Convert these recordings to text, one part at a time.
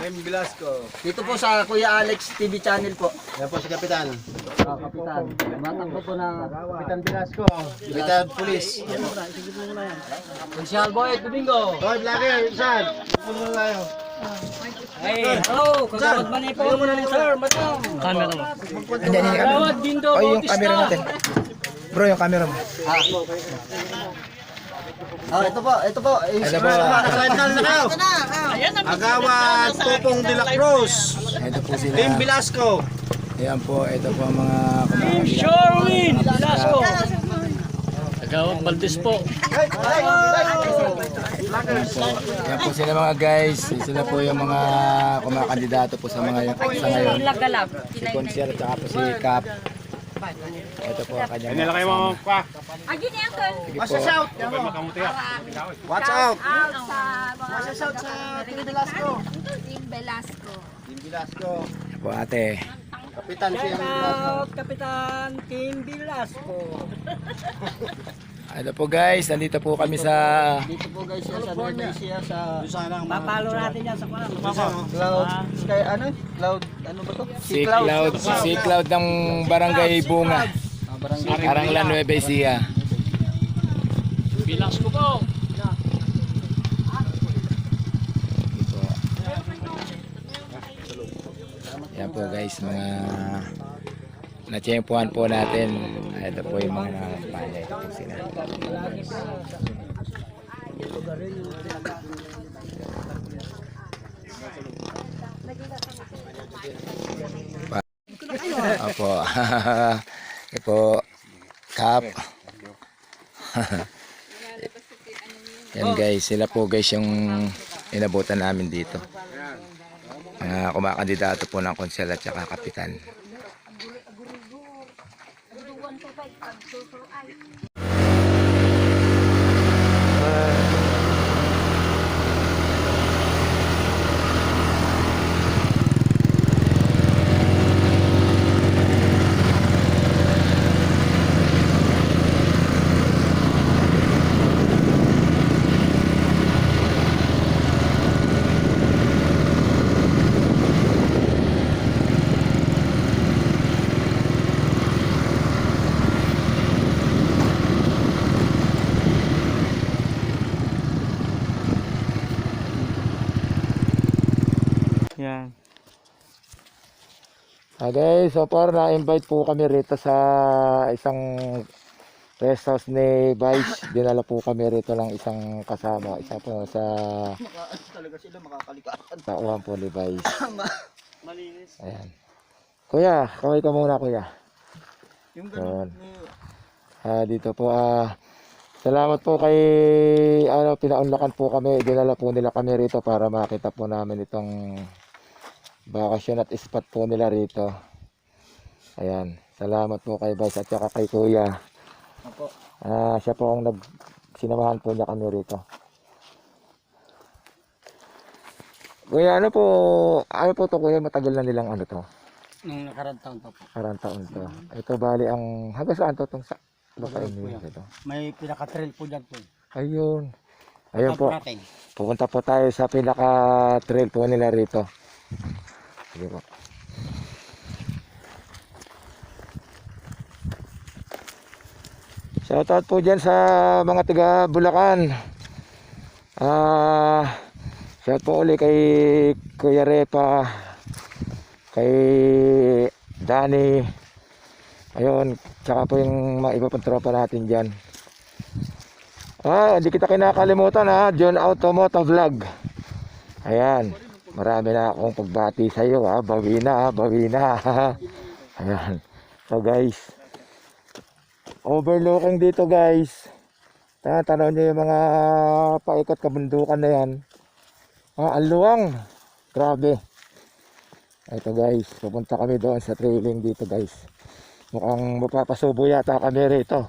Rem Velasco. Dito po sa Kuya Alex TV channel po. Yan po si Kapitan. Kapitan. Matakbo po na Kapitan Velasco. Kapitan Pulis. Social Boy Domingo. Hoy, vlogger, saan? Puno na tayo. Hey, hello. Kagawad man po sir. Matang. Camera mo. Kagawad Dindo Ay, yung camera natin. Bro, yung camera mo. Ito po. Ito po. Nakasalan na kayo. Agawad Tupong de la Cruz. Ito po sila. Team Velasco. Ayan po, ito po ang mga kumakain. Sherwin Velasco. Kagawad Valdez po. Ayan po sila mga guys. Sila po yung mga kumakandidato po sa mga sa ngayon. Si Consier at saka po si Cap. Ito po ang kanyang mga kasama. Sige po. Watch out. Watch out sa Team Velasco. Team Velasco. Team Velasco. Ayan po ate. Kapitan siya Velasco. Kapitan Team Velasco. Ito po guys, nandito po kami sa Dito po guys sa Indonesia sa Sana ang papalo natin yan sa kwan. Cloud. Sky Cloud ano ba to? Sea Cloud ng Barangay Bunga. Barangay. Aranglan Nueva Ecija. Velasco po. Yan po guys, mga na-tsempuhan po natin. Ito po yung mga nakakapanya. Ito po sila. Opo. Ito po, Cap. Yan guys, sila po guys yung inabutan namin dito. Mga kumakandidato po ng konsel at saka kapitan. Yan. Okay, so far na-invite po kami rito sa isang rest house ni Vice. Dinala po kami rito ng isang kasama. Isa po sa Talaga sila makakalikasan. tauhan po ni Vice. Malinis. Ayan. Kuya, kaway ka muna kuya. Yung Ayan. ganun. Dito po salamat po kay pinaunlakan po kami. Dinala po nila kami rito para makita po namin itong bakasyon at spot po nila rito. Ayan. Salamat po kay Vice at saka kay Kuya. Opo. Siya po ang sinamahan po niya kami rito. Kuya, ano po to kuya? Matagal na nilang ano to? Nung nakarang taon pa po. Karang taon to. Ito bali ang hanggang saan to tong sa lupain po niyo yan. ito? May pinaka-trail po dyan po. Ayun. Ayun po. Natin. Pupunta po tayo sa pinaka-trail po nila rito. Sige po. Shoutout po dyan sa mga taga Bulacan. Shout po uli kay Kuya Repa, kay Danny. Ayun, tsaka po yung mga iba pang tropa natin dyan. Hindi kita kinakalimutan John Automoto Vlog. Ayan, marami na akong pagbati sa iyo bawi na. Ayan. So guys, overlooking dito guys. Tanaw niyo yung mga paikot kabundukan na yan. Ang luwang. Grabe. Ito guys, pupunta kami doon sa trailing dito guys. Mukhang mapapasubo yata kami rito.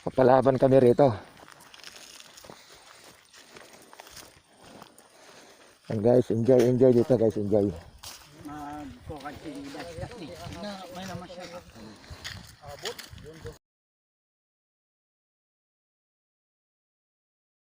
Papalaban kami rito. And guys, enjoy dito guys, enjoy. May naman siya.